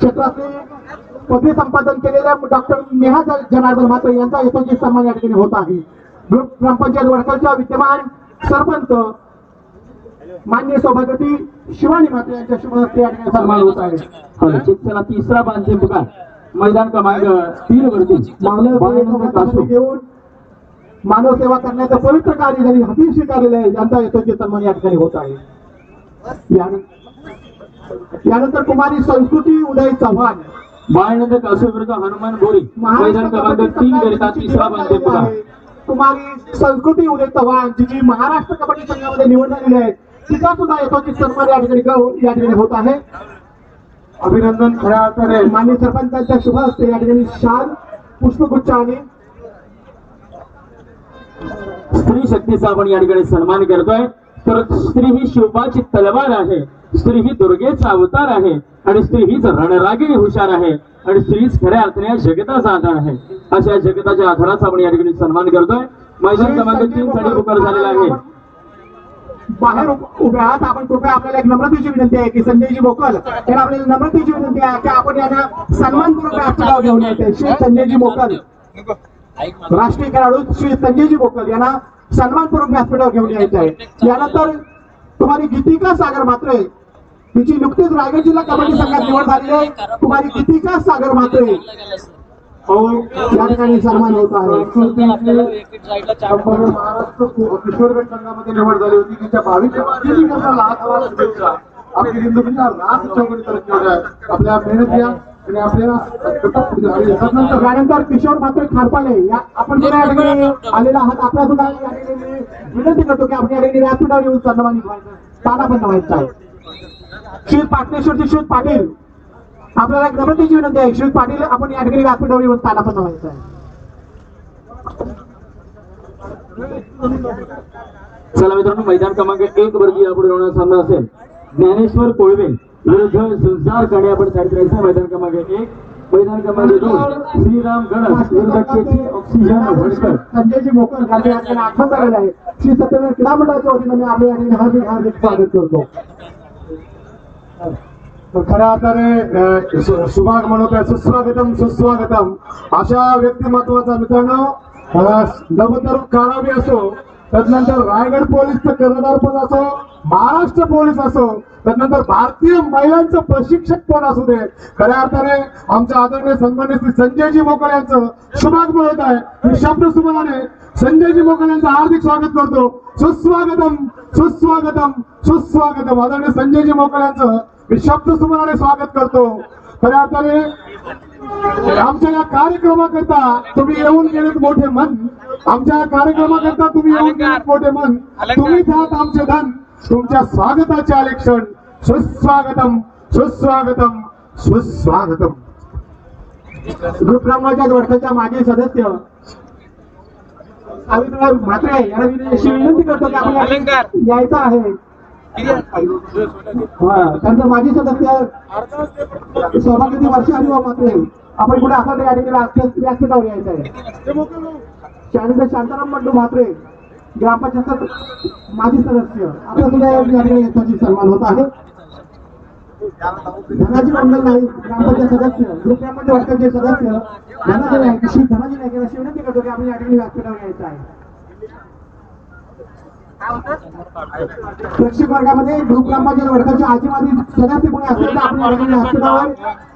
क्षेत्रातले पदवी संपादन केलेल्या डॉक्टर नेहा जनार्दन म्हात्रे यांचा यथोचित सन्मान या ठिकाणी होत आहे। ग्रामपंचायत वडखलच्या विद्यमान सरपंच मान्य सभापती शिवानी म्हात्रे यांच्या शुभ हस्ते या ठिकाणी सन्मान होत आहे। चला तिसरा बांधे पुकार मैदान क्रमांक 3 वरती घेऊन मानव सेवा करण्याचं पवित्र कार्य त्यांनी हाती स्वीकारलेलं आहे, यांचा यथोचित सन्मान या ठिकाणी होत आहे। यानंतर कुमारी संस्कृती उदय चव्हाण बाळनंद कासू विरुद्ध हनुमान बोरी मैदान क्रमांक 3 करिता तिसरा बांधे पुकार कुमारी संस्कृती उदय चव्हाण जी महाराष्ट्र कबड्डी संघामध्ये निवड झालेली आहे, तिचा सुद्धा यथोचित सन्मान या ठिकाणी होत आहे। अभिनंदन खऱ्या अर्थाने माननीय सरपंचांच्या शुभ हस्ते या ठिकाणी शाल पुष्पगुच्छ आणि स्त्री शक्तीचा आपण या ठिकाणी सन्मान करतोय। तर स्त्री ही शिवबाची तलवार आहे, स्त्री ही दुर्गेचा अवतार आहे आणि स्त्री हीच रणरागिणी हुशार आहे आणि स्त्रीच खऱ्या अर्थाने जगताचा आधार आहे। अशा जगताच्या आधाराचा आपण या ठिकाणी सन्मान करतोय। मैदान क्रमांक 3 साठी पुकार झालेला आहे। बाहेर उभे आहात आपण, कृपया आपल्याला एक नम्रतेची विनंती आहे की संजयजी मोकल यांना आपल्याला नम्रतेची विनंती आहे की आपण यांना सन्मानपूर्वक व्यासपीठावर घेऊन येते। श्री संजयजी मोकल राष्ट्रीय खेळाडू श्री संजयजी मोकल यांना सन्मानपूर्वक व्यासपीठावर घेऊन यायचे आहे। यानंतर तुम्हारी गीतिका सागर म्हात्रे तिची नुकतीच रायगड जिल्हा कबड्डी संघात निवड झाली आहे। तुम्हारी गीतिका सागर म्हात्रे या ठिकाणी सन्मान होत आहे। महाराष्ट्र किशोर गट संघामध्ये निवड झाली होती, तिच्या 22 लाख शुभेच्छा। आपली हिंदुस्तान लाख चौकडी तरफ आपल्या मेहनतीया आणि आपल्या यानंतर किशोर म्हात्रे खारपाले या आपण या ठिकाणी आलेला आहात। आपल्या सुद्धा या ठिकाणी विनंती करतो की आपण या ठिकाणी व्यासपीठावर येऊन सन्मानित व्हायचं, ताना पण व्हायचं आहे। श्री पाटणेश्वरचे श्री पाटील आपल्याला एक नम्रतेची विनंती आहे, श्री पाटील आपण या ठिकाणी व्यासपीठावर येऊन ताना पण व्हायचं आहे। चला मित्रांनो, मैदान क्रमांक 1 वरती यापुढे होणारा सामना असेल ज्ञानेश्वर कोळवे विरुद्ध सुलजार काणे आपण साईड राहायचं। मैदान क्रमांक 1 मैदान क्रमांक 2 श्रीराम गणस विरुद्ध केटी ऑक्सिजन वडकर संजयजी मोकल गाडी आपल्याला आठवण झालेला आहे। श्री सत्यनारायण क्रीडा मंडळाच्या वतीने मी आपल्या या ठिकाणी हार्दिक स्वागत करतो। खऱ्या अर्थाने सुभाग म्हणतोय सुस्वागतम सुस्वागतम अशा व्यक्तिमत्वाचा मित्रांनो नवतर काळावी असो, त्यानंतर रायगड पोलीसचं कर्णधार पण असो, महाराष्ट्र पोलीस असो, त्यानंतर भारतीय महिलांचं प्रशिक्षक पण असू दे, खऱ्या अर्थाने आमच्या आदरणीय सन्माननीय श्री संजयजी मोकल यांचं शुभागमन होत आहे। मी शब्द सुमनाने संजयजी मोकल यांचं हार्दिक स्वागत करतो। सुस्वागतम सुस्वागतम सुस्वागतम आदरणीय संजयजी मोकल यांचं मी शब्द सुमनाने स्वागत करतो। खऱ्या अर्थाने आमच्या या कार्यक्रमाकरता तुम्ही येऊन गेलेत मोठे मन, आमच्या या कार्यक्रमाकरता तुम्ही येऊन गेलेत मोठे मन, तुम्हीच आहात आमचे धन, तुमच्या स्वागताचे आले क्षण। सुस्वागतम सुस्वागतम सुस्वागतम। ग्रामपंचायत वडखलच्या माजी सदस्य सावित्रीबाई म्हात्रे यांना विनंती करतो की आपण यायचं आहे। त्यांचं माजी सदस्य सभापती वर्षाली म्हात्रे आपण कुठे असा या ठिकाणी व्यासपीठावर यायचं आहे। त्यानंतर शांताराम बंडू म्हात्रे ग्रामपंचायत माजी सदस्य आपल्या सुद्धा या ठिकाणी याची सन्मान होत आहे। धनाजी मंडल नाईक ग्रामपंचायत सदस्य ग्रामपंचायत वडखलचे सदस्य धनाजी नाईक श्री धनाजी नाईक यांना विनंती करतो की आपण या ठिकाणी व्यासपीठावर यायचं आहे। प्रेक्षक वर्गामध्ये ग्रुप ग्रामपंचायत वडखलचे आजीमाजी सदस्य कोणी असतील तर आपण या ठिकाणी व्यासपीठावर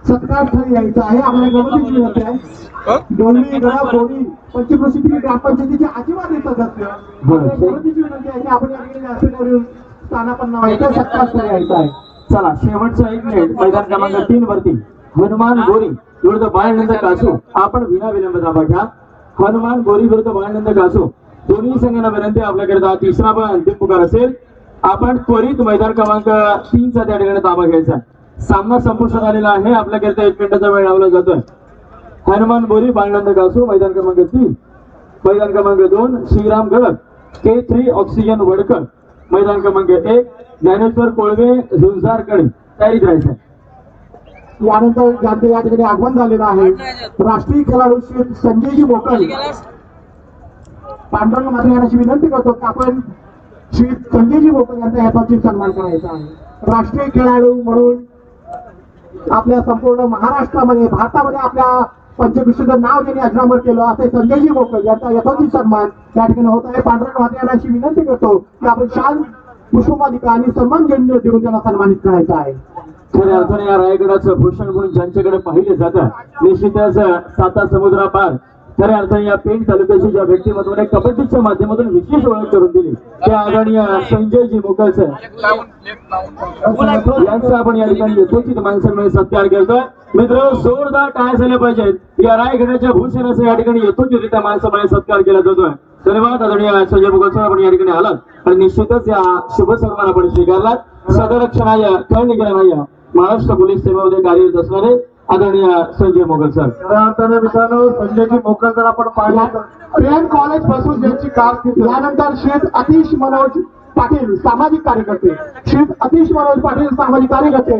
सत्कार स्थळी यायचं आहे। आपल्याला गमतीची विनंती आहे, दोन्ही गडा बोरी पंचक्रोशीतील ग्रामपंचायतीचे आजीमाजी सदस्य गमतीची विनंती आहे की आपण या ठिकाणी व्यासपीठावर येऊन स्थानापन्न व्हायचं, सत्कार स्थळी यायचं आहे। चला शेवटचा 1 मिनिट मैदान क्रमांक 3 वरती हनुमान बोरी विरुद्ध बाळनंद कासू आपण विना विलंब धावा घ्या। हनुमान बोरी विरुद्ध बाळनंद कासू दोन्ही संघांना विनंती आपल्याकरता तिसरा पण अंतिम पुकार असेल। आपण त्वरित मैदान क्रमांक 3 चा त्या ठिकाणी ताबा घ्यायचा। सामना संपुष्टात आलेला आहे, आपल्याकरता 1 मिनिटाचा वेळ लावला जातोय। हनुमान बोरी बाळनंद कासू मैदान क्रमांक 3 मैदान क्रमांक 2 श्रीराम गणस K3 ऑक्सिजन वडकर मैदान क्रमांक 1 ज्ञानेश्वर कोळवे झुंजार कडे तयारीत राहायचं। यानंतर ज्यांचं या ठिकाणी आगमन झालेलं आहे राष्ट्रीय खेळाडू श्री संजयजी मोकल पांडुरंग म्हात्रे यांची विनंती करतो की आपण श्री संजयजी मोकल यांचा यथोचित सन्मान करायचा आहे। राष्ट्रीय खेळाडू म्हणून आपल्या संपूर्ण महाराष्ट्रामध्ये भारतामध्ये आपल्या पंचकृषीचं नाव ज्यांनी अजरामर केलं असे संजयजी मोकल यांचा यथोचित सन्मान या ठिकाणी होत आहे. पांडुरंग महाते यांना अशी विनंती करतो की आपण शाल पुष्पमालिका आणि सन्मान देऊन त्यांना सन्मानित करायचं आहे. खऱ्या अर्थाने या रायगडाचं भूषण म्हणून ज्यांच्याकडे पाहिले जातं निश्चितच साता समुद्रापार खऱ्या अर्थाने या पेण तालुक्याची ज्या व्यक्तिमत्वाने कबड्डीच्या माध्यमातून विशेष ओळख करून दिली ते आदरणीय संजयजी मोकल यांचा आपण या ठिकाणी यथोचित माणसांमध्ये सत्कार करतोय. मित्र जोरदार टाळ्या झाल्या पाहिजेत या रायगडाच्या भूषणाचा या ठिकाणी यथोचितरित्या माणसामध्ये सत्कार केला जातोय. धन्यवाद आदरणीय संजय मोकल आपण या ठिकाणी आलात आणि निश्चितच या शुभ सन्मान आपण स्वीकारलात. सदरक्षणाय खळनिग्रहणाय महाराष्ट्र पोलीस सेवेमध्ये कार्यरत असणारे आदरणीय संजय मोगल सर. खऱ्या अर्थाने मित्रांनो संजयजी मोकल जर आपण पाहिलं प्रेम कॉलेज पासून ज्यांची कारकीर्द यानंतर श्री अतिश मनोज पाटील सामाजिक कार्यकर्ते श्री अतिश मनोज पाटील सामाजिक कार्यकर्ते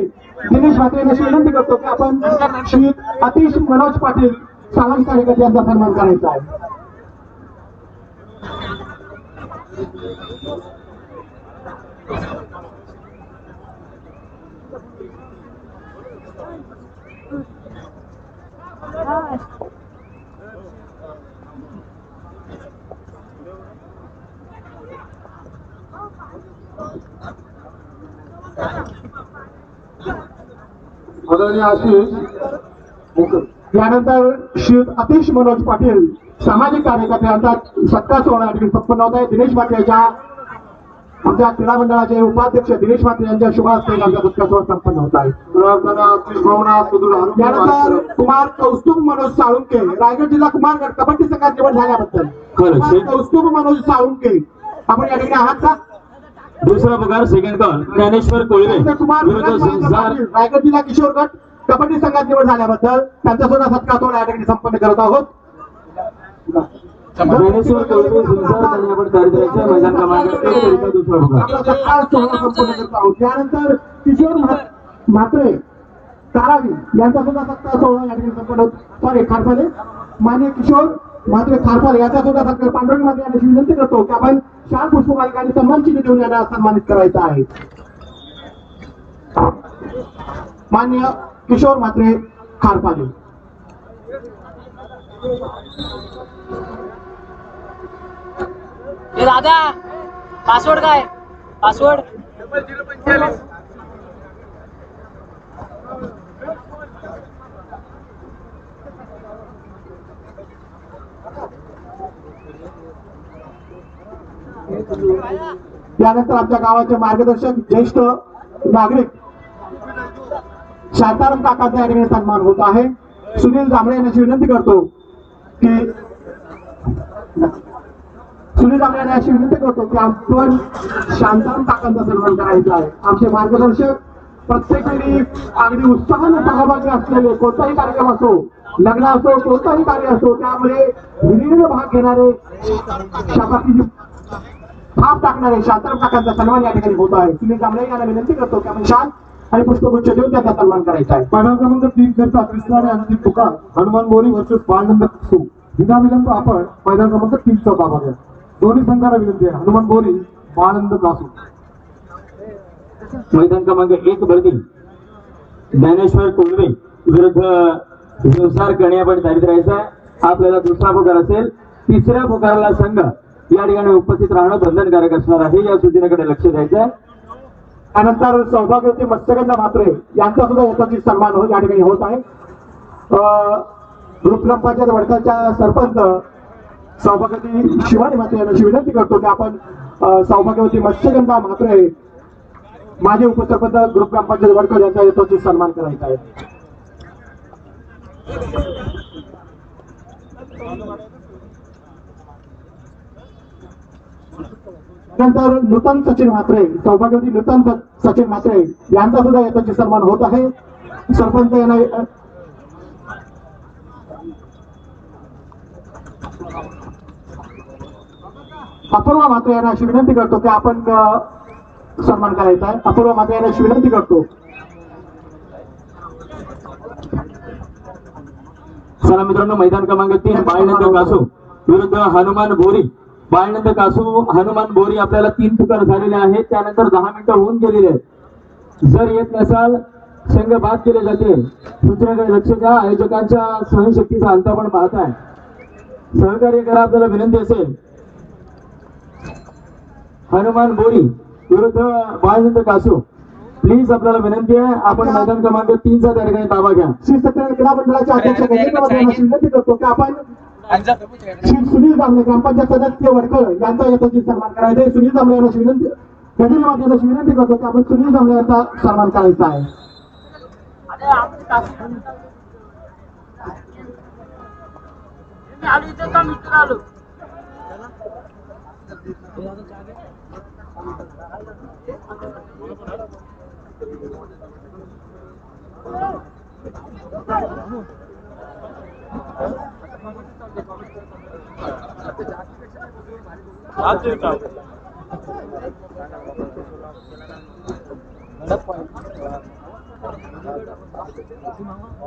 दिनेश म्हात्रे यांची विनंती करतो की आपण श्री अतिश मनोज पाटील सामाजिक कार्यकर्ते यांचा सन्मान करायचा आहे. आदरणीय आशिष यानंतर श्री अतिश मनोज पाटील सामाजिक कार्यकर्ते यांचा सत्कार सोहळा या ठिकाणी संपन्न होत आहे. दिनेश म्हात्रे यांच्या आमच्या क्रीडा मंडळाचे उपाध्यक्ष दिनेश म्हात्रे यांच्या शुभ हस्ते आमचा सत्कार सोहळा संपन्न होत आहे. यानंतर कुमार कौस्तुभ मनोज साळुंके रायगड जिल्हा कुमारगड कबड्डी संघात निवड झाल्याबद्दल कुमार कौस्तुभ मनोज साळुंके आपण या ठिकाणी आहात का? दुसरा पगार सेकंड कॉल ज्ञानेश्वर कोळवे कुमार रायगड जिल्हा किशोर गट कबड्डी संघात निवड झाल्याबद्दल त्यांचा सुद्धा सत्कार सोहळा या ठिकाणी संपन्न करत आहोत. ज्ञानेश्वर कोळवे आपण दारिद्र्याच्या मैदान क्रमांक 1 करिता दुसरा पगार आपला सत्कार सोहळा संपन्न करत आहोत. त्यानंतर किशोर म्हात्रे तारावी यांचा सुद्धा सत्कार सोहळा या ठिकाणी संपन्न सॉरी खारपाले मान्य किशोर म्हात्रे खारपाले यांचा सुद्धा सत्कार पांडुरंग म्हात्रे यांची विनंती करतो की आपण शाल पुष्पमालिका आणि सन्मान चिन्ह देऊन यांना सन्मानित करायचं आहे. मान्य किशोर म्हात्रे खारपाले. दादा पासवर्ड काय पासवर्ड त्यानंतर आमच्या गावाचे मार्गदर्शक ज्येष्ठ नागरिक शांताराम काकांचा या ठिकाणी सन्मान होत आहे. सुनील जांभळे यांची विनंती करतो की आपण शांताराम काकांचा सन्मान करायचा आहे. आमचे मार्गदर्शक प्रत्येक वेळी अगदी उत्साहाने सहभागी असलेले कोणताही कार्यक्रम असो लग्न असो कोणताही कार्य असो त्यामध्ये हिरिरीने भाग घेणारे शाबासकीची थाप टाकणारे शांताराम काकांचा सन्मान या ठिकाणी होत आहे. सुनील जांभळे यांना विनंती करतो की आपण शाल आणि पुष्पगुच्छ देऊन त्याचा सन्मान करायचा आहे. मैदान क्रमांक 3 करता कृष्णाने आणि तुकार हनुमान मोरी वर्सेस बाळनंद कासू विनाविलंब आपण मैदान क्रमांक 3 चा भाग घ्या. दोन्ही संघाला विनंती आहे हनुमान मोरी बाळनंद कासू. मैदान क्रमांक 1 वरती ज्ञानेश्वर कोळवे विरुद्ध संसार करणे आपण दारिद्र्याचा आहे. आपल्याला दुसरा पुकार असेल तिसऱ्या पुकाराला संघ या ठिकाणी उपस्थित राहणं बंधनकारक असणार आहे या सूचनेकडे लक्ष द्यायचं आहे. त्यानंतर सौभाग्यवती मत्स्यगंधा म्हात्रे यांचा सुद्धा यथोचित सन्मान या ठिकाणी होत आहे. ग्रुप ग्रामपंचायत वडगावच्या सरपंच सौभाग्यवती शिवानी म्हात्रे यांची विनंती करतो की आपण सौभाग्यवती मत्स्यगंधा म्हात्रे माजी उपसरपंच ग्रुप ग्रामपंचायत वडगाव यांचा यथोचित सन्मान करायचा आहे. नंतर नूतन सचिन म्हात्रे सौभाग्यवती नूतन सचिन म्हात्रे यांचा सुद्धा यथोचित सन्मान होत आहे. सरपंच यांना अपूर्वा म्हात्रे यांना अशी विनंती करतो की आपण सन्मान करायचा आहे. अपूर्वा म्हात्रे यांना अशी विनंती करतो. चला मित्रांनो मैदान क्रमांक 3 बाळनंद कासू विरुद्ध हनुमान बोरी. बाळनंद कासू हनुमान बोरी आपल्याला 3 पुकार झालेले आहेत. त्यानंतर 10 मिनिटं होऊन गेलेले आहेत. जर येत नसाल संघ बाद केले जाते सूचनेकडे लक्ष द्या. आयोजकांच्या सहनशक्तीचा अंत आपण पाहताय. सहकार्य करा आपल्याला विनंती असेल. हनुमान बोरी विरुद्ध बाळनंद कासू, प्लीज आपल्याला विनंती आहे आपण मैदान क्रमांक 3 चा त्या ठिकाणी ताबा घ्या. श्री सत्यनारायण क्रीडा मंडळाचे अध्यक्ष गजेंद्र वाघ यांना विनंती करतो की आपण श्री सुनील जांभळे ग्रामपंचायत सदस्य वडकर यांचा यथोचित सन्मान करायचा आहे. सुनील जांभळे यांना विनंती, गजेंद्र वाघ यांना विनंती करतो की आपण सुनील जांभळे यांचा सन्मान करायचा आहे.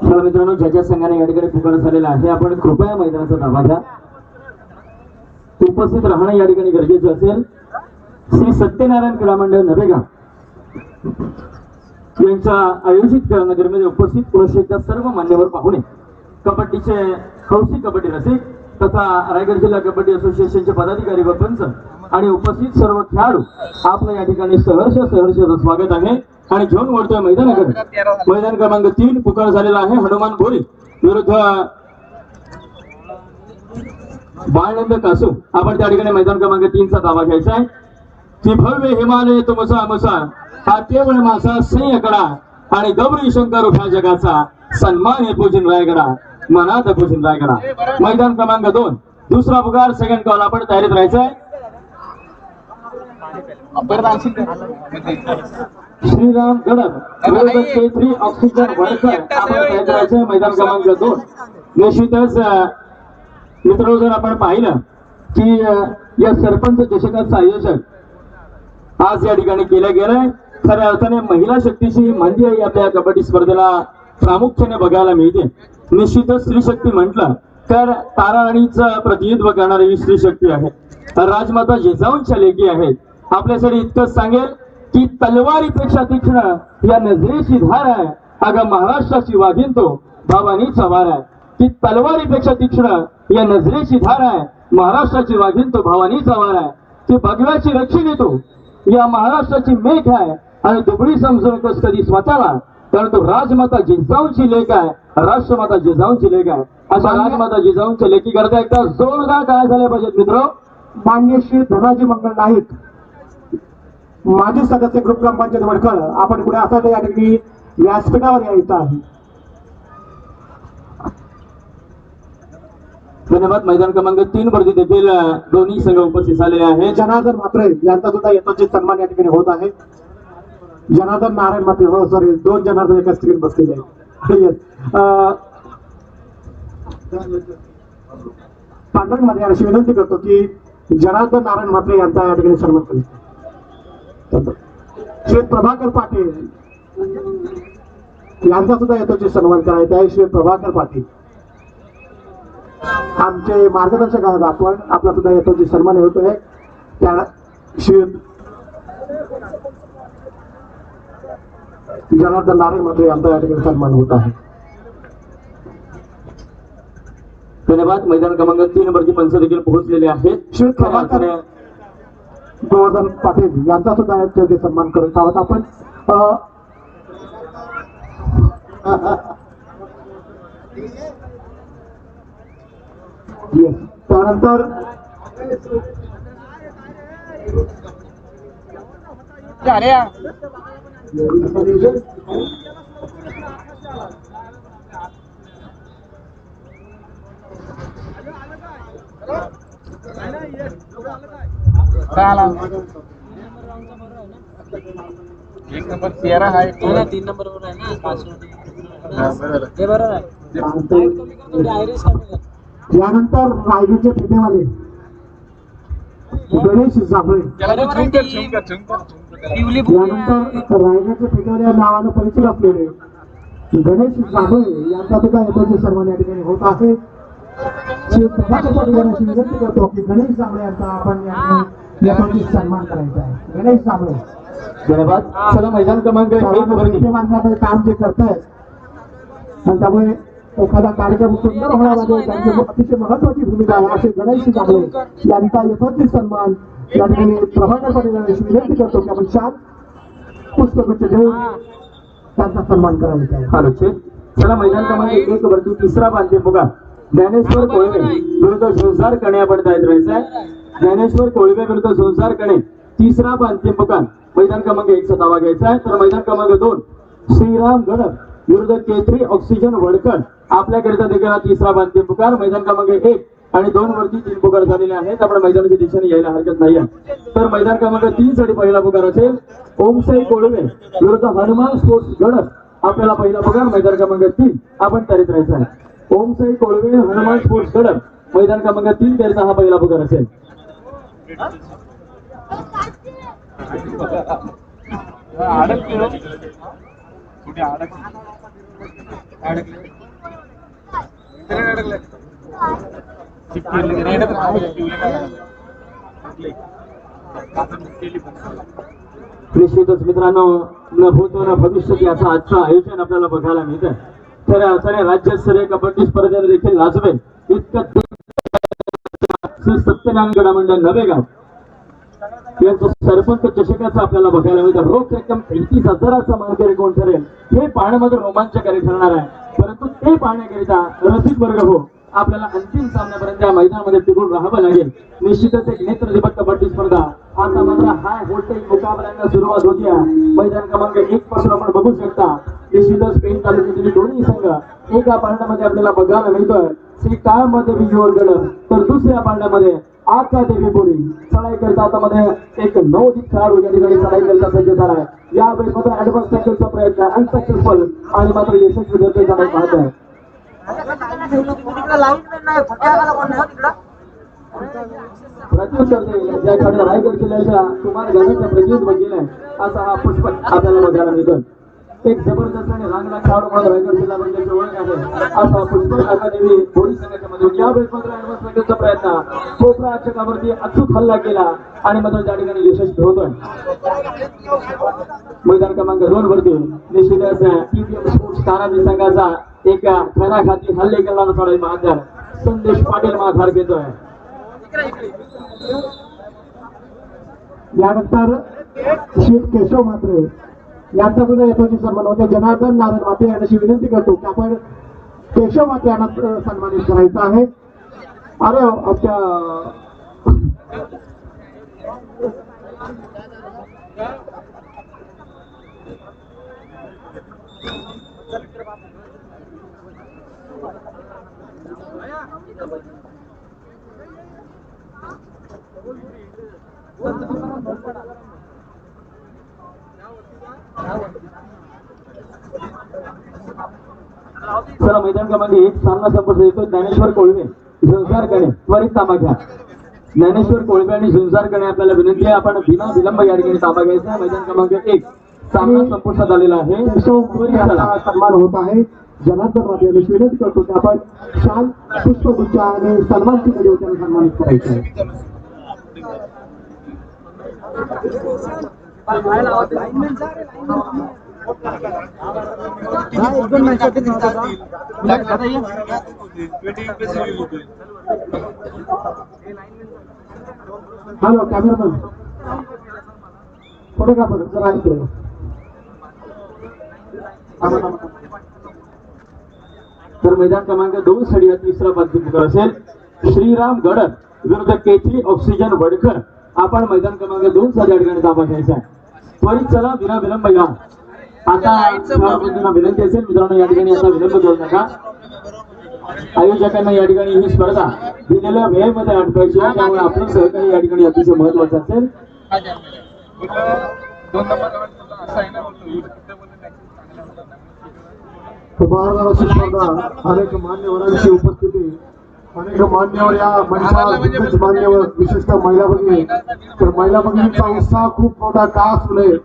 तर मित्रांनो, ज्याच्या संघाने या ठिकाणी पुकार झालेला आहे आपण कृपया मैदानाचा ताबा घ्या. उपस्थित राहणं या ठिकाणी गरजेचं असेल. श्री सत्यनारायण क्रीडा मंडळ नवेगाव यांच्या आयोजित करण्यामध्ये उपस्थित पुरुषांच्या सर्व मान्यवर पाहुणे, कबड्डीचे हौसी कबड्डी रसिक तथा रायगड जिल्हा कबड्डी असोसिएशनचे पदाधिकारी व पंच आणि उपस्थित सर्व खेळाडू आपलं या ठिकाणी सहर्षाचं स्वागत आहे. आणि घेऊन वळतोय मैदानाकडे. मैदान क्रमांक 3 पुकार झालेला आहे हनुमान बोरी विरुद्ध बाळनंद कासू. आपण त्या ठिकाणी मैदान क्रमांक 3 चा ताबा घ्यायचा आहे. की भव्य हिमालय तुमचा मसा हा केवळ माझा संयकडा आणि गौरी शंकर उभ्या जगाचा सन्मान हे पूजन रायगडा मनात पूजन रायगडा. मैदान क्रमांक 2 दुसरा पुकार सेकंड कॉल. आपण तयारीत राहायचंय. श्रीराम गडद विरुद्ध केसरी ऑक्सिजन वडकर आपण तयारीत राहायचंय. मैदान क्रमांक 2 निश्चितच मित्र जर आपण पाहिलं की या सरपंच चषकाचं आयोजन आज या ठिकाणी केलं गेलंय. खऱ्या अर्थाने महिला शक्तीची मांदी आई आपल्या कबड्डी स्पर्धेला प्रामुख्याने बघायला मिळते. निश्चितच स्त्री शक्ती म्हटलं तर तारा राणीचं प्रतिनिधित्व करणारी ही स्त्री शक्ती आहे. राजमाता जिजाऊंच्या लेकी आहेत. आपल्यासाठी इतकंच सांगेल की तलवारीपेक्षा तीक्ष्ण या नजरेची धार आहे. अगं महाराष्ट्राची वाघीण तो भवानीचा वार आहे. की तलवारीपेक्षा तीक्ष्ण या नजरेची धार आहे. महाराष्ट्राची वाघीण तो भवानीचा वार आहे. की भगव्याची रक्षण येतो या महाराष्ट्राची मेघ आहे. आणि दुबळी समजून नकोस कधी स्वतःला, कारण तो राजमाता जिजाऊंची लेख आहे. राष्ट्रमाता जिजाऊंची लेख आहे. अशा राजमाता जिजाऊंच्या लेखी करता एकदा जोरदार काय झाले पाहिजेत मित्र. मान्य श्री धनाजी मंगल नाईक माजी सदस्य ग्रुप ग्रामपंचायत वडकर आपण पुढे असा या ठिकाणी व्यासपीठावर यायचं आहे. धन्यवाद. मैदान क्रमांक 3 वरती देखील दोन्ही संघ उपस्थित झालेले आहेत. जनार्दन म्हात्रे यांचा सुद्धा यथोचित सन्मान या ठिकाणी होत आहे. जनार्दन नारायण म्हात्रे, हो सॉरी 2 जनार्दन एकाच ठिकाणी बसलेले आहेत. पांढरंग मध्ये अशी विनंती करतो की जनार्दन नारायण म्हात्रे यांचा या ठिकाणी सन्मान करेल. श्री प्रभाकर पाटील यांचा सुद्धा यथोचित सन्मान करायचा आहे. श्री प्रभाकर पाटील आमचे मार्गदर्शक आहेत. आपण आपला सुद्धा यथोचित सन्मान होतोय. त्या श्री जनार्दन नारायण म्हात्रे यांचा या ठिकाणी सन्मान होत आहे. धन्यवाद. मैदान क्रमांक 3 वरती पंच देखील पोहोचलेले आहेत. श्री प्रभाकर गोवर्धन पाटील यांचा सुद्धा यथोचित सन्मान करत आहोत आपण. त्यानंतर एक नंबर 13 आहे. 3 नंबर वर आहे ना पासवर्ड. ते बरोबर आहे. यानंतर रायगडचे फेटेवाले गणेश जांभळे यानंतर रायगडचे फेटेवाले या नावानं परिचित असलेले गणेश जांभळे यांचा सुद्धा यथोचित सन्मान या ठिकाणी होत आहे. विनंती करतो की गणेश जांभळे यांचा आपण यथोचित सन्मान करायचा आहे. गणेश जांभळे धन्यवाद. चला मैदान क्रमांक 1 वरती माध्यमातून काम जे करतायत आणि त्यामुळे एखादा कार्यक्रम सुंदर होण्यामध्ये त्यांची अतिशय महत्वाची भूमिका आहे असे गणेश कांबळे यांचा यथोचित सन्मान या ठिकाणी प्रभाकर पाटील यांनी विनंती करतो की आपण शाल पुष्पगुच्छ देऊन त्यांचा सन्मान करायचा आहे. हा लक्ष. चला मैदान क्रमांक 1 वरती तिसरा बांधे पुकार ज्ञानेश्वर कोळवे विरुद्ध संसार कणे आपण तयार राहायचं आहे. ज्ञानेश्वर कोळवे विरुद्ध संसार कणे तिसरा बांधे पुकार मैदान क्रमांक 1 चा दावा घ्यायचा आहे. तर मैदान क्रमांक 2 श्रीराम गडप विरुद्ध केसरी ऑक्सिजन वडकर आपल्याकरिता देखील हा तिसरा बांधे पुकार मैदान क्रमांक 1 आणि 2 वरती 3 पुकार झालेले आहेत. आपण मैदानाच्या दिशेने यायला हरकत नाही. तर मैदान क्रमांक 3 साठी पहिला पुकार असेल ओमसाई कोळवे विरुद्ध हनुमान स्पोर्ट्स गडप आपल्याला पहिला पुकार मैदान क्रमांक 3 आपण तयारीत राहायचा आहे. ओमसाई कोळवे हनुमान स्पोर्ट्स गडप मैदान क्रमांक 3 करिता हा पहिला पुकार असेल. निश्चितच मित्रांनो न भूतो न भविष्यात याचं आजचं आयोजन आपल्याला बघायला मिळतं. खऱ्या अर्थाने राज्यस्तरीय कबड्डी स्पर्धेला देखील लाजवेल इतकं सत्यनारायण गडा मंडळ नवेगाव यांचं सरपंच चषकाचं आपल्याला बघायला मिळतं. रोख रक्कम 31,000चा मानकरी कोण ठरेल हे पाहणं मात्र रोमांचकारी ठरणार आहे. परंतु ते पाहण्याकरिता रसिक वर्ग हो आपल्याला अंतिम सामन्यापर्यंत या मैदानामध्ये टिकून राहावं लागेल. निश्चितच एक नेत्रदीपक कबड्डी स्पर्धा आता मात्र हाय व्होल्टेज मुकाबल्यांना सुरुवात होती आहे. मैदान क्रमांक 1 पासून आपण बघू शकता निश्चितच पेन तालुक्यातील दोन्ही संघ एका पांड्यामध्ये आपल्याला बघायला मिळतोय. श्री काळमदेवी युवगड तर दुसऱ्या पांड्यामध्ये आका देवी बोरी चढाई करता आता मध्ये एक नवोदित खेळाडू या ठिकाणी चढाई करता सज्ज झाला आहे. यावेळी मात्र ऍडव्हान्स टॅकलचा प्रयत्न अनसक्सेसफुल आणि मात्र यशस्वी ठरते चढाई पाहत आहे. प्रत्युत्तर देईल ज्या खेळाडू रायगड जिल्ह्याच्या कुमार गणाचा प्रतिनिधित्व केलाय असा हा पुष्पक आपल्याला बघायला मिळतो. एक जबरदस्त आणि रांगडा खेळाडू म्हणून रायगड जिल्हा परिषदेची ओळख आहे असा पुष्पक अकादेमी बोरी संघाच्या मध्ये यावेळी मात्र ऍडव्हान्स टॅकलचा प्रयत्न कोपरा रक्षकावरती अचूक हल्ला केला आणि मात्र त्या ठिकाणी यशस्वी होतोय. मैदान क्रमांक 2 वरती निश्चितच टीपीएम स्पोर्ट्स तानाजी संघाचा एका खणाखाती हल्ले करणारा चढाई महाराज संदेश पाटील माघार घेतोय. यानंतर श्री केशव मात्रे यांचा सुद्धा यथोचित सन्मान होता. जनार्दन नारायण माते यांची विनंती करतो की आपण केशव माते यांना सन्मानित करायचा आहे. अरे आमच्या चला मैदान क्रमांक 1 सामना संपत येतो. ज्ञानेश्वर कोळवे संसार कणे त्वरित ताबा घ्या. ज्ञानेश्वर कोळवे आणि संसार कणे आपल्याला विनंती आहे आपण बिना विलंब या ठिकाणी ताबा घ्यायचा. मैदान क्रमांक 1 सामना संपुष्टात आलेला आहे. सन्मान होत आहे. जनार्दन माते यांची विनंती करतो की आपण शाल पुष्पगुच्छ आणि सन्मानची कडी त्यांना सन्मानित करायचं आहे. हॅलो कॅमेरामॅन फोटोग्राफर जरा ऐकतो. तर मैदान क्रमांक 2 साठी तिसरा पदक असेल श्रीराम गडप विरुद्ध केसरी ऑक्सिजन वडकर आपण मैदान क्रमांक 2 साठी या ठिकाणी ताबा घ्यायचा आहे. त्वरित चला बिना विलंब या. आता विनंती असेल मित्रांनो या ठिकाणी आता विलंब करू नका. आयोजकांना या ठिकाणी ही स्पर्धा दिलेल्या वेळेमध्ये आटवायची आहे त्यामुळे आपलं सहकार्य या ठिकाणी अतिशय महत्वाचं असेल. बाराची स्पर्धा अनेक मान्यवरांची उपस्थिती अनेक मान्यवर या मंचावर मान्यवर विशेषतः महिला भगिनी तर महिला भगिनींचा उत्साह खूप मोठा का असू नये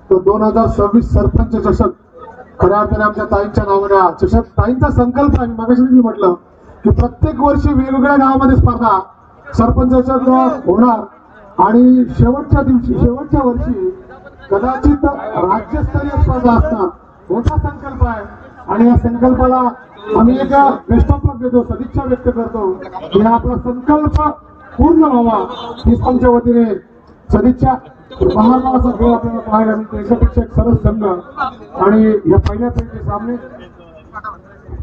तो 2026 सरपंच चषक खऱ्या अर्थाने आमच्या ताईंच्या नावाने चषक ताईंचा संकल्प आहे. मागाशी मी म्हटलं की प्रत्येक वर्षी वेगवेगळ्या गावामध्ये स्पर्धा सरपंच चषक होणार आणि शेवटच्या वर्षी कदाचित राज्यस्तरीय स्पर्धा असणार मोठा संकल्प आहे आणि या संकल्पाला आम्ही एक बेस्ट ऑफ लक देतो, सदिच्छा व्यक्त करतो की हा आपला संकल्प पूर्ण व्हावा हीच आमच्या वतीने सदिच्छा. महाराष्ट्राचा खेळ आपल्याला पाहायला मिळतो, एकापेक्षा एक सरस संघ आणि या पहिल्या फेरीचे सामने.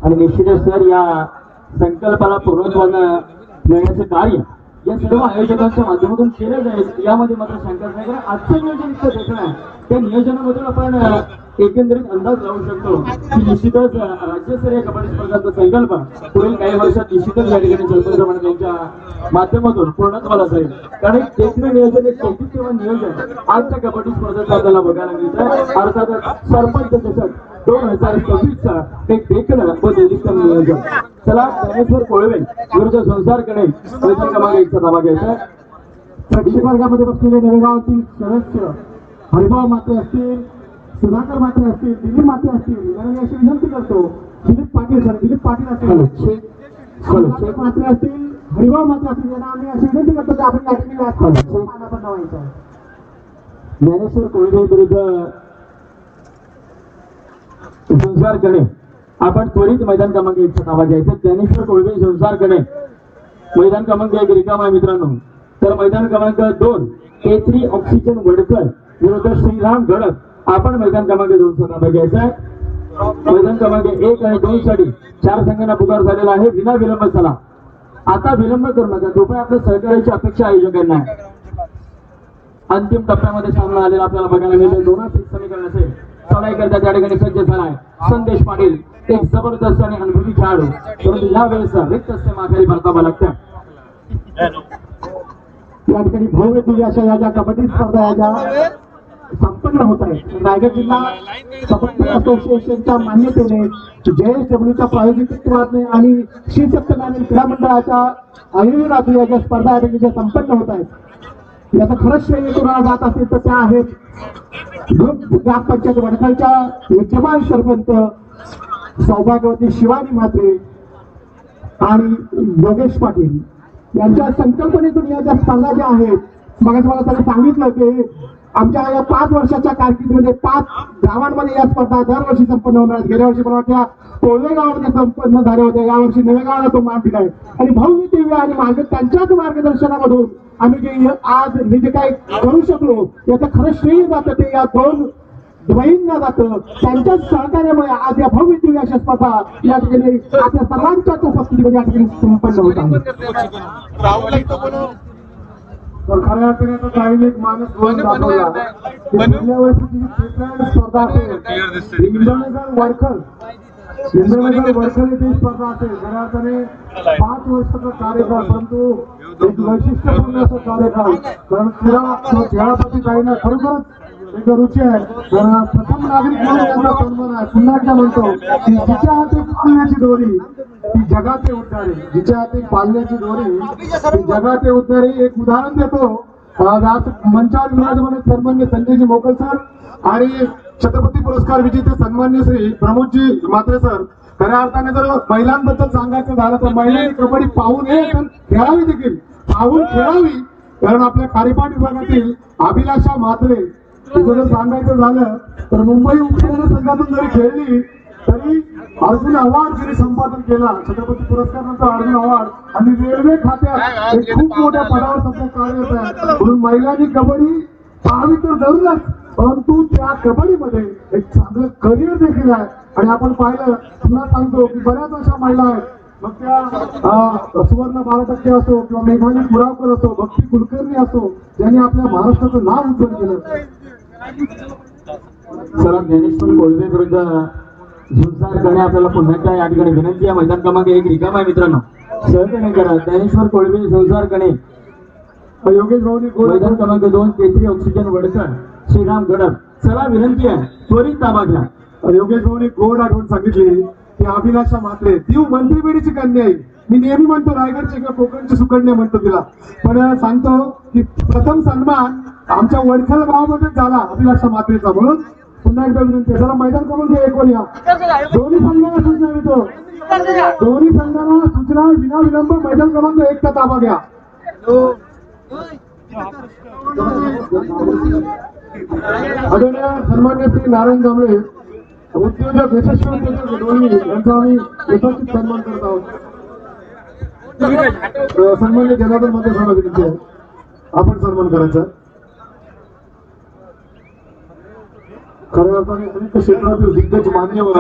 आणि निश्चितच सर या संकल्पाला पूर्णत्वानं मिळण्याचं कार्य या सर्व आयोजकांच्या माध्यमातून केलं जाईल यामध्ये मात्र शंका नाही. कारण आजचं नियोजन इतकं देखणं आहे, त्या नियोजनामधून आपण एकंदरीत अंदाज लावू शकतो की निश्चितच राज्यस्तरीय कबड्डी स्पर्धांचा संकल्प पुढील काही वर्षात निश्चितच या ठिकाणी सरपंच यांच्या माध्यमातून पूर्णत्वाला जाईल. कारण एक देखणं नियोजन, एक चौकीचं नियोजन आजच्या कबड्डी स्पर्धेत आपल्याला बघायला मिळतं. अर्थातच सरपंच चषक 2026चा एक देखणं व देदीप्तम नियोजन. चला ज्ञानेश्वर कोळवे विरुद्ध संसारकडे प्रयत्न क्रमांक 1चा धावा घ्यायचा. प्रेक्षक वर्गामध्ये बसलेले नवेगावतील सदस्य हरिभाऊ माते असतील, सुधाकर माते असतील, दिलीप माते असतील, यांना अशी विनंती करतो. दिलीप पाटील असतील, सुधाकर माते असतील, हरिभाऊ माते असतील, यांना आम्ही अशी विनंती करतो की आपण या ठिकाणी व्हायचं. ज्ञानेश्वर कोळवे विरुद्ध संसारकडे आपण त्वरित मैदान क्रमांक 1चा धावा घ्यायचा. ज्ञानेश्वर कोळवे संसारकडे मैदान क्रमांक 1 रिकामा आहे मित्रांनो. तर मैदान क्रमांक 2 केसरी ऑक्सिजन वडकर विरुद्ध श्रीराम गडक आपण मैदान क्रमांक 2चा धावा घ्यायचा आहे. मैदान क्रमांक 1 आणि 2 साठी 4 संघांना पुकार झालेला आहे. विना विलंब चला, आता विलंब करू नका, कृपया आपल्या सहकार्याची अपेक्षा आयोजकांना आहे. अंतिम टप्प्यामध्ये सामना आलेला आपल्याला बघायला मिळतो. 2-1 समीकरण असेल. चढाई करता त्या ठिकाणी सज्ज झालाय संदेश पाटील, एक जबरदस्त आणि अनुभवी खेळाडू, परंतु या वेळेस रिक्त माघारी परतावा लागतं. या ठिकाणी भव्य दिव्य अशा या ज्या कबड्डी स्पर्धा ज्या संपन्न होत आहेत, रायगड जिल्हा कबड्डी असोसिएशनच्या मान्यतेने JSWच्या प्रायोजकत्वाने आणि श्री सत्यनारायण क्रीडा मंडळाच्या आयोजनातून या ज्या स्पर्धा आहेत ज्या संपन्न होत आहेत, याचा खरंच श्रेय कोणाला जात असेल तर त्या आहेत ग्रामपंचायत वडखलच्या विद्यमान सरपंच सौभाग्यवती शिवानी म्हात्रे आणि योगेश पाटील यांच्या संकल्पनेतून या ज्या स्पर्धा ज्या आहेत. मग मला त्यांनी सांगितलं की आमच्या या 5 वर्षाच्या कारकिर्दीमध्ये 5 गावांमध्ये या स्पर्धा दरवर्षी संपन्न होणार आहेत. गेल्या वर्षी मला वाटतं कोळवे गावामध्ये संपन्न झाल्या होत्या, यावर्षी नव्या गावाला तो मान दिलाय आणि भव्य दिव्य आणि त्यांच्याच मार्गदर्शनामधून आम्ही जे आज हे जे काही करू शकलो याचं खरं श्रेय जातं ते या 2 द्वयींना जातं. त्यांच्याच सहकार्यामुळे आज या भव्य दिव्य अशा स्पर्धा या ठिकाणी आपल्या सर्वांच्याच उपस्थितीमध्ये या ठिकाणी संपन्न होत आहेत. तर खऱ्या अर्थाने तो काही एक माणूस बनून दाखवला. गेल्या वर्षी स्पर्धा असेल इंद्रनगर वडखल येथे स्पर्धा असेल. खऱ्या अर्थाने 5 वर्षाचा कार्यकाळ, परंतु एक वैशिष्ट्यपूर्ण असं कार्यकाळ. कारण खेळाप्रती काही ना खरोखरच एक रुची आहे. तर प्रथम नागरिक म्हणून यांचा सन्मान आहे. पुन्हा एकदा म्हणतो की जिच्या हाती पाळण्याची दोरी ती जगाचे उद्धारे, जिच्या हाती पाळण्याची दोरी ती जगाचे उद्धारे. एक उदाहरण देतो. आज मंचावर विराजमान सन्मान्य संजयजी मोकल सर आणि छत्रपती पुरस्कार विजेते सन्मान्य श्री प्रमोदजी म्हात्रे सर. खऱ्या अर्थाने जर महिलांबद्दल सांगायचं झालं तर महिलांनी कबड्डी पाहू नये तर खेळावी देखील, पाहून खेळावी. कारण आपल्या खारीपाट विभागातील अभिलाषा म्हात्रे जर सांगायचं झालं तर मुंबई उपनगर संघातून जरी खेळली तरी अर्जुन अवॉर्ड जरी संपादन केला, छत्रपती पुरस्कार नंतर अर्जुन अवॉर्ड, आणि रेल्वे खात्यात एक खूप मोठ्या पदावर सध्या कार्यरत आहे. म्हणून महिलांनी कबड्डी पाहावी तर जरूरच, परंतु त्या कबड्डीमध्ये एक चांगलं करिअर देखील आहे. आणि आपण पाहिलं, पुन्हा सांगतो की बऱ्याच अशा महिला आहेत, मग त्या सुवर्ण 12% असो किंवा मेघाली पुरावकर असो, भक्ती कुलकर्णी असो, ज्यांनी आपल्या महाराष्ट्राचं नाव उज्ज्वल केलं. सर ज्ञानेश्वर कोळवे विरुद्ध संसारकडे आपल्याला पुन्हा एकदा या ठिकाणी विनंती आहे. मैदान क्रमांक 1 रिकामा आहे मित्रांनो, सहकार्य करा. ज्ञानेश्वर कोळवे संसारकडे योगेश भाऊनी मैदान क्रमांक 2 केसरी ऑक्सिजन वडकर श्रीराम गडक. चला विनंती आहे, त्वरित ताबा घ्या. योगेश भाऊनी गोड आठवण सांगितली की अभिलाषा म्हात्रे ती मंत्रिबेडीची कन्या आहे. मी नेहमी म्हणतो रायगडची किंवा कोकणची सुकन्या म्हणतो तिला, पण सांगतो की प्रथम सन्मान आमच्या वडखल गावामध्ये झाला अभिलाषा म्हात्रेचा. म्हणून पुन्हा एकदा विनंती आहे, जरा मैदान क्रमांक 1 वर या. दोन्ही संघांना सूचना देतो, दोन्ही संघांना सूचना विना विलंब मैदान क्रमांक 1 चा ताबा घ्या. आदरणीय सन्मान्य श्री नारायण जांभळे उद्योजक यशस्वी उद्योजक दोन्ही यांचा आम्ही यथोचित सन्मान करत आहोत. सन्मान्य जनार्दन मध्ये विनंती आहे आपण सन्मान करायचा. खऱ्या अर्थाने अनेक क्षेत्रातील दिग्गज मान्यवर